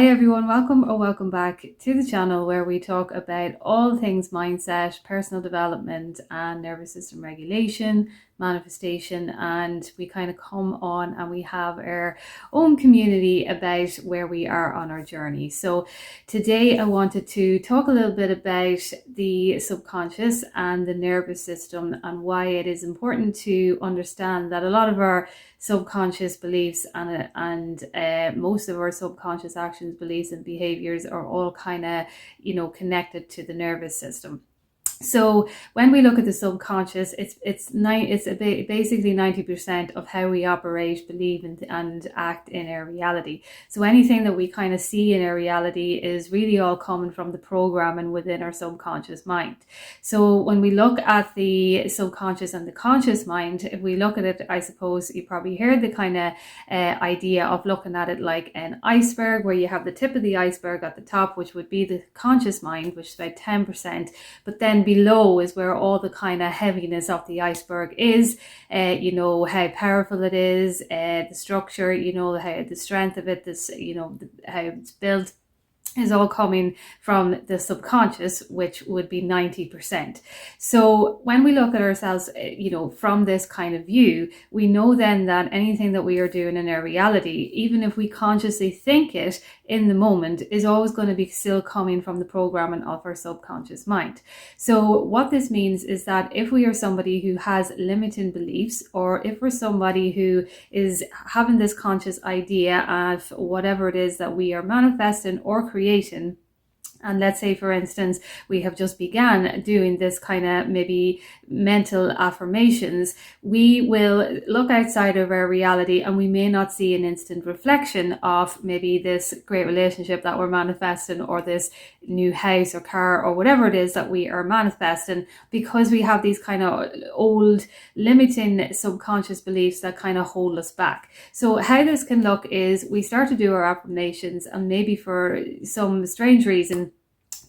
Hi everyone, welcome back to the channel where we talk about all things mindset, personal development and nervous system regulation, manifestation, and we kind of come on and we have our own community about where we are on our journey. So today I wanted to talk a little bit about the subconscious and the nervous system and why it is important to understand that a lot of our subconscious beliefs and most of our subconscious actions, beliefs and behaviors are all kind of connected to the nervous system. So when we look at the subconscious, it's basically 90% of how we operate, believe and act in our reality. So anything that we kind of see in our reality is really all coming from the programming within our subconscious mind. So when we look at the subconscious and the conscious mind, if we look at it, I suppose you probably heard the kind of idea of looking at it like an iceberg, where you have the tip of the iceberg at the top, which would be the conscious mind, which is about 10%, but then below is where all the kind of heaviness of the iceberg is, how powerful it is, the structure, how the strength of it, how it's built, is all coming from the subconscious, which would be 90%. So when we look at ourselves, from this kind of view, we know then that anything that we are doing in our reality, even if we consciously think it in the moment, is always going to be still coming from the programming of our subconscious mind. So what this means is that if we are somebody who has limiting beliefs, or if we're somebody who is having this conscious idea of whatever it is that we are manifesting or creating, and let's say, for instance, we have just began doing this kind of maybe mental affirmations, we will look outside of our reality and we may not see an instant reflection of maybe this great relationship that we're manifesting, or this new house or car or whatever it is that we are manifesting, because we have these kind of old limiting subconscious beliefs that kind of hold us back. So how this can look is we start to do our affirmations, and maybe for some strange reason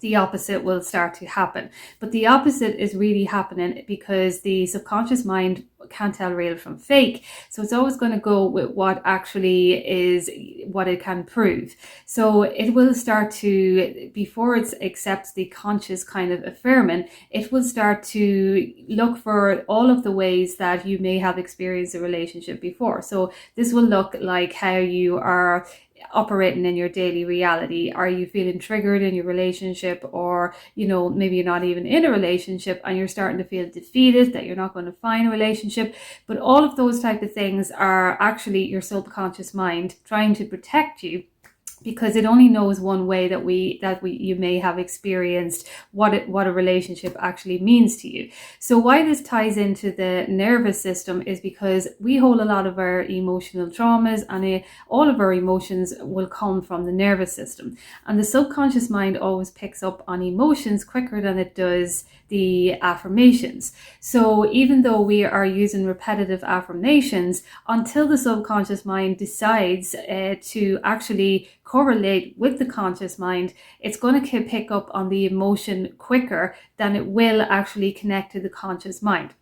the opposite will start to happen. But the opposite is really happening because the subconscious mind can't tell real from fake. So it's always going to go with what actually is what it can prove. So it will start to, before it accepts the conscious kind of affirming, it will start to look for all of the ways that you may have experienced a relationship before. So this will look like how you are operating in your daily reality. Are you feeling triggered in your relationship, or maybe you're not even in a relationship and you're starting to feel defeated that you're not going to find a relationship? But all of those type of things are actually your subconscious mind trying to protect you, because it only knows one way that you may have experienced what a relationship actually means to you. So why this ties into the nervous system is because we hold a lot of our emotional traumas, and all of our emotions will come from the nervous system. And the subconscious mind always picks up on emotions quicker than it does the affirmations. So even though we are using repetitive affirmations, until the subconscious mind decides to actually correlate with the conscious mind, it's going to pick up on the emotion quicker than it will actually connect to the conscious mind.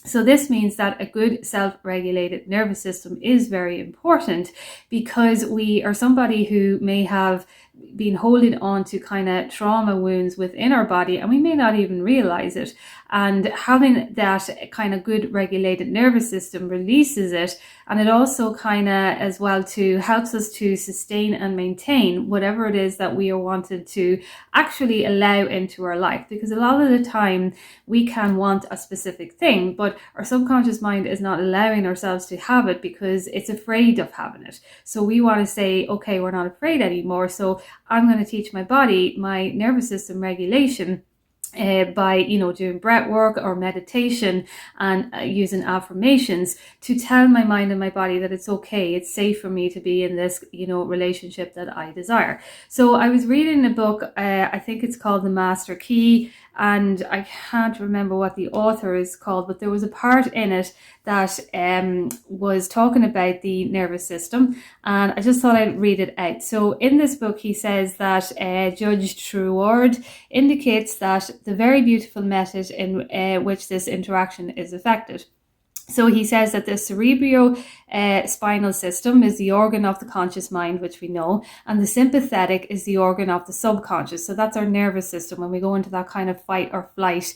So this means that a good self-regulated nervous system is very important, because we are somebody who may have been holding on to kind of trauma wounds within our body, and we may not even realize it. And having that kind of good regulated nervous system releases it, and it also kind of as well to helps us to sustain and maintain whatever it is that we are wanted to actually allow into our life. Because a lot of the time we can want a specific thing, but our subconscious mind is not allowing ourselves to have it because it's afraid of having it. So we want to say, okay, we're not afraid anymore, so I'm going to teach my body, my nervous system regulation, by doing breath work or meditation and using affirmations to tell my mind and my body that it's okay, it's safe for me to be in this relationship that I desire. So I was reading a book, I think it's called The Master Key, and I can't remember what the author is called, but there was a part in it that was talking about the nervous system, and I just thought I'd read it out. So in this book he says that Judge Truord indicates that the very beautiful method in which this interaction is effected. So he says that the cerebral spinal system is the organ of the conscious mind, which we know, and the sympathetic is the organ of the subconscious. So that's our nervous system. When we go into that kind of fight or flight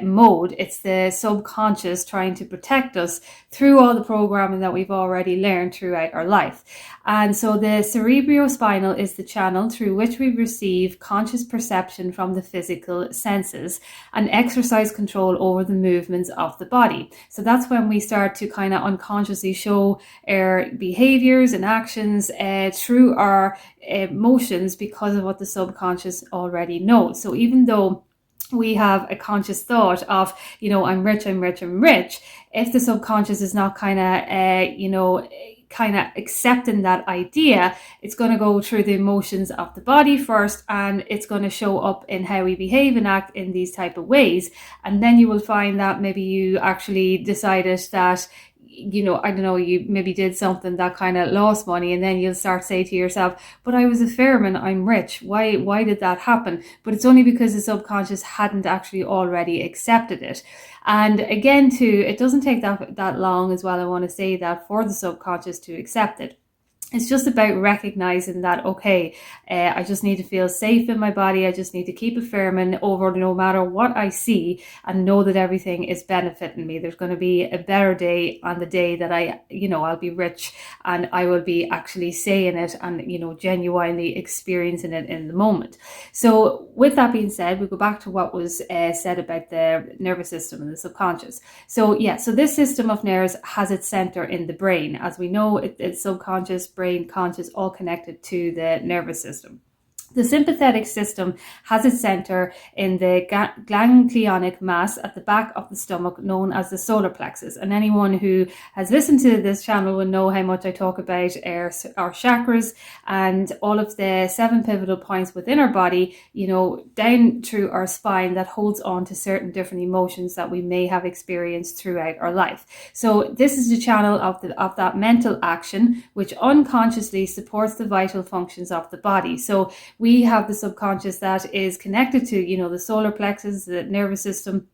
mode, it's the subconscious trying to protect us through all the programming that we've already learned throughout our life. And so the cerebrospinal is the channel through which we receive conscious perception from the physical senses and exercise control over the movements of the body. So that's when we start to kind of unconsciously show our behaviors and actions through our emotions because of what the subconscious already knows. So even though we have a conscious thought of, I'm rich, if the subconscious is not kind of accepting that idea, it's going to go through the emotions of the body first, and it's going to show up in how we behave and act in these type of ways. And then you will find that maybe you actually decided that, you maybe did something that kind of lost money, and then you'll start say to yourself, but I was a fireman, I'm rich. Why did that happen? But it's only because the subconscious hadn't actually already accepted it. And again, too, it doesn't take that long as well, I want to say that, for the subconscious to accept it. It's just about recognizing that, okay, I just need to feel safe in my body. I just need to keep it firm and over no matter what I see, and know that everything is benefiting me. There's going to be a better day on the day that I'll be rich, and I will be actually saying it and, genuinely experiencing it in the moment. So with that being said, we go back to what was said about the nervous system and the subconscious. So this system of nerves has its center in the brain. As we know, it's subconscious, brain, conscious, all connected to the nervous system. The sympathetic system has its center in the ganglionic mass at the back of the stomach, known as the solar plexus. And anyone who has listened to this channel will know how much I talk about our chakras and all of the 7 pivotal points within our body, down through our spine, that holds on to certain different emotions that we may have experienced throughout our life. So this is the channel of that mental action, which unconsciously supports the vital functions of the body. So we have the subconscious that is connected to, the solar plexus, the nervous system,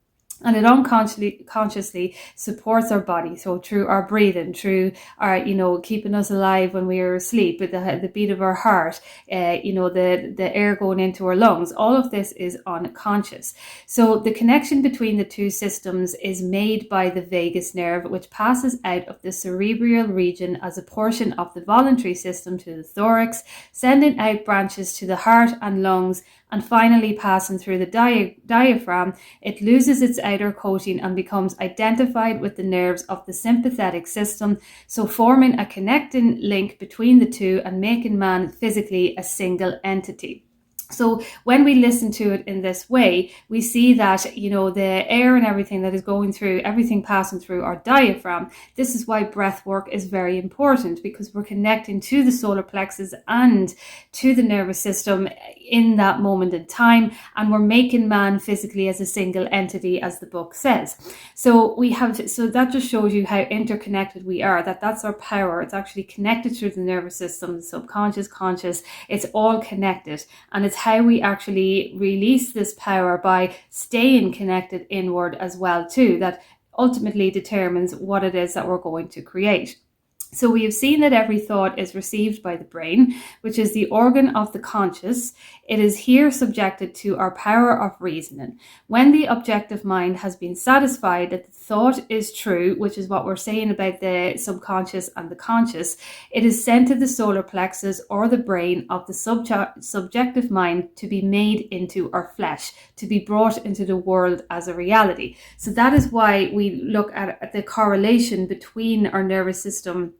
and it unconsciously supports our body. So through our breathing, through our, keeping us alive when we are asleep, with the beat of our heart, the air going into our lungs, all of this is unconscious. So the connection between the two systems is made by the vagus nerve, which passes out of the cerebral region as a portion of the voluntary system to the thorax, sending out branches to the heart and lungs, and finally passing through the diaphragm. It loses its outer coating and becomes identified with the nerves of the sympathetic system, so forming a connecting link between the two and making man physically a single entity. So when we listen to it in this way, we see that, the air and everything that is going through, everything passing through our diaphragm. This is why breath work is very important, because we're connecting to the solar plexus and to the nervous system in that moment in time, and we're making man physically as a single entity, as the book says. So that just shows you how interconnected we are, that's our power. It's actually connected through the nervous system, the subconscious, conscious, it's all connected. And it's how we actually release this power by staying connected inward as well too, that ultimately determines what it is that we're going to create. So we have seen that every thought is received by the brain, which is the organ of the conscious. It is here subjected to our power of reasoning. When the objective mind has been satisfied that the thought is true, which is what we're saying about the subconscious and the conscious, it is sent to the solar plexus or the brain of the subjective mind to be made into our flesh, to be brought into the world as a reality. So that is why we look at the correlation between our nervous system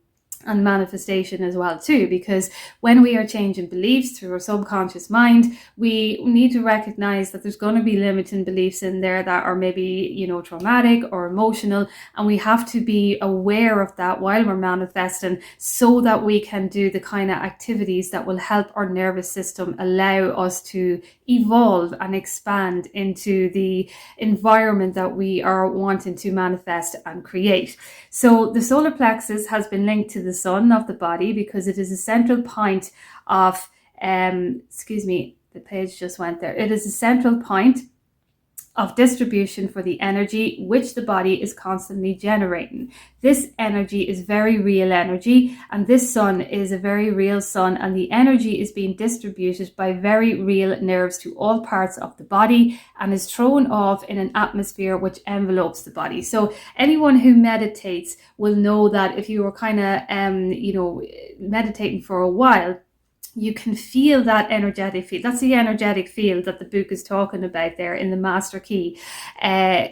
and manifestation as well too, because when we are changing beliefs through our subconscious mind, we need to recognize that there's going to be limiting beliefs in there that are maybe, traumatic or emotional, and we have to be aware of that while we're manifesting, so that we can do the kind of activities that will help our nervous system allow us to evolve and expand into the environment that we are wanting to manifest and create. So the solar plexus has been linked to the sun of the body because it is a central point of, the page just went there. It is a central point of distribution for the energy which the body is constantly generating. This energy is very real energy, and this sun is a very real sun, and the energy is being distributed by very real nerves to all parts of the body and is thrown off in an atmosphere which envelopes the body. So anyone who meditates will know that if you were kind of meditating for a while, you can feel that energetic field. That's the energetic field that the book is talking about there in the Master Key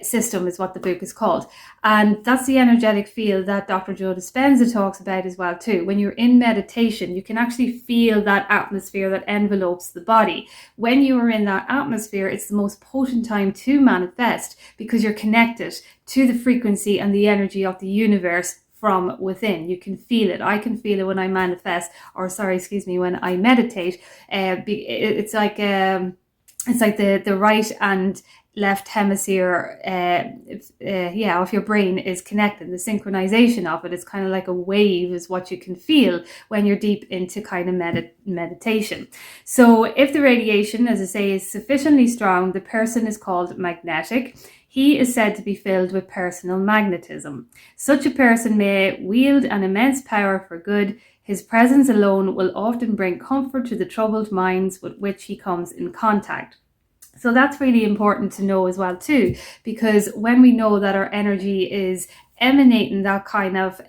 system is what the book is called. And that's the energetic field that Dr. Joe Dispenza talks about as well too. When you're in meditation, you can actually feel that atmosphere that envelopes the body. When you are in that atmosphere, it's the most potent time to manifest because you're connected to the frequency and the energy of the universe from within. You can feel it. I can feel it when I manifest, when I meditate. It's like the right and left hemisphere of your brain is connected. The synchronization of it is kind of like a wave is what you can feel when you're deep into kind of meditation. So if the radiation, as I say, is sufficiently strong, the person is called magnetic. He is said to be filled with personal magnetism. Such a person may wield an immense power for good. His presence alone will often bring comfort to the troubled minds with which he comes in contact. So that's really important to know as well too, because when we know that our energy is emanating that kind of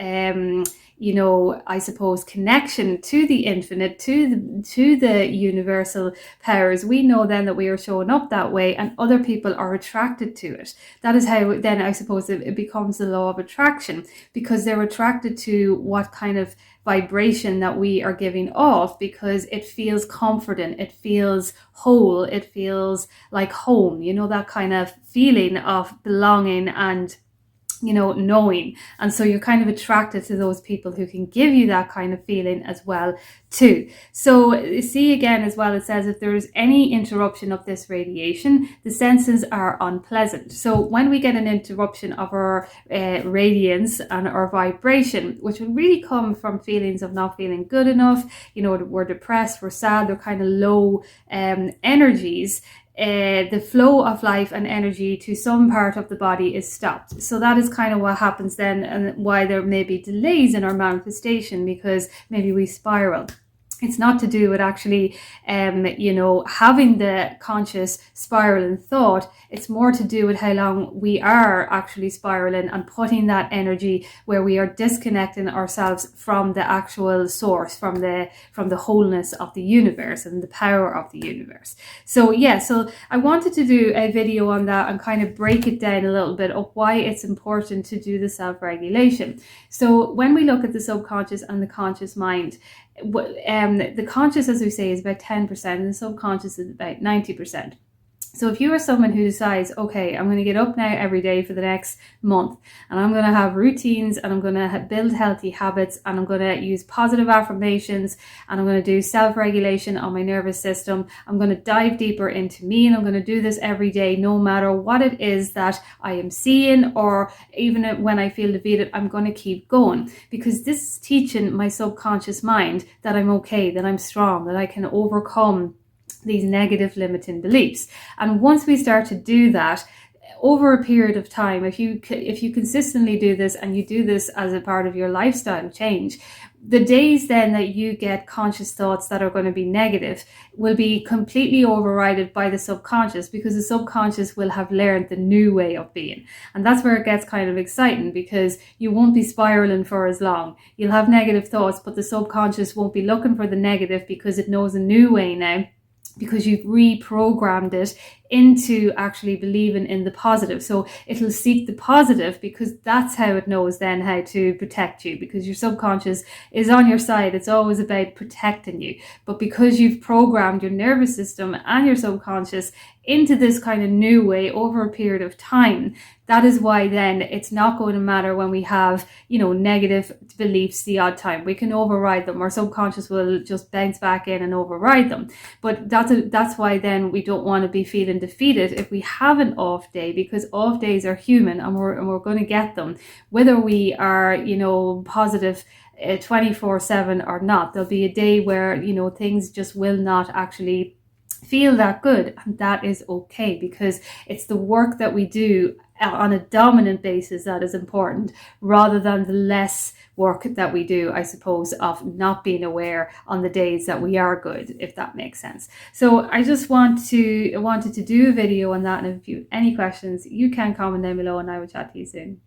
I suppose connection to the infinite, to the universal powers, we know then that we are showing up that way and other people are attracted to it. That is how then I suppose it becomes the law of attraction, because they're attracted to what kind of vibration that we are giving off, because it feels comforting, it feels whole, it feels like home, that kind of feeling of belonging and knowing. And so you're kind of attracted to those people who can give you that kind of feeling as well too. So see again as well, it says if there is any interruption of this radiation, the senses are unpleasant. So when we get an interruption of our radiance and our vibration, which will really come from feelings of not feeling good enough, we're depressed, we're sad, they're kind of low energies, the flow of life and energy to some part of the body is stopped. So that is kind of what happens then, and why there may be delays in our manifestation, because maybe we spiral. It's not to do with actually, having the conscious spiraling thought. It's more to do with how long we are actually spiraling and putting that energy where we are disconnecting ourselves from the actual source, from the wholeness of the universe and the power of the universe. So so I wanted to do a video on that and kind of break it down a little bit of why it's important to do the self-regulation. So when we look at the subconscious and the conscious mind, the conscious, as we say, is about 10% and the subconscious is about 90%. So if you are someone who decides, okay, I'm going to get up now every day for the next month and I'm going to have routines and I'm going to build healthy habits and I'm going to use positive affirmations and I'm going to do self-regulation on my nervous system, I'm going to dive deeper into me and I'm going to do this every day no matter what it is that I am seeing, or even when I feel defeated, I'm going to keep going, because this is teaching my subconscious mind that I'm okay, that I'm strong, that I can overcome these negative limiting beliefs. And once we start to do that over a period of time, if you consistently do this and you do this as a part of your lifestyle change, the days then that you get conscious thoughts that are going to be negative will be completely overridden by the subconscious, because the subconscious will have learned the new way of being. And that's where it gets kind of exciting, because you won't be spiraling for as long. You'll have negative thoughts, but the subconscious won't be looking for the negative because it knows a new way now, because you've reprogrammed it into actually believing in the positive. So it'll seek the positive because that's how it knows then how to protect you, because your subconscious is on your side. It's always about protecting you. But because you've programmed your nervous system and your subconscious into this kind of new way over a period of time, that is why then it's not going to matter when we have, negative beliefs the odd time. We can override them. Our subconscious will just bounce back in and override them. But that's why then we don't want to be feeling defeated if we have an off day, because off days are human and we're going to get them, whether we are, positive 24/7 or not. There'll be a day where, things just will not actually feel that good, and that is okay, because it's the work that we do on a dominant basis that is important, rather than the less work that we do, I suppose, of not being aware on the days that we are good, if that makes sense. So I just wanted to do a video on that, and if you have any questions, you can comment down below and I will chat to you soon.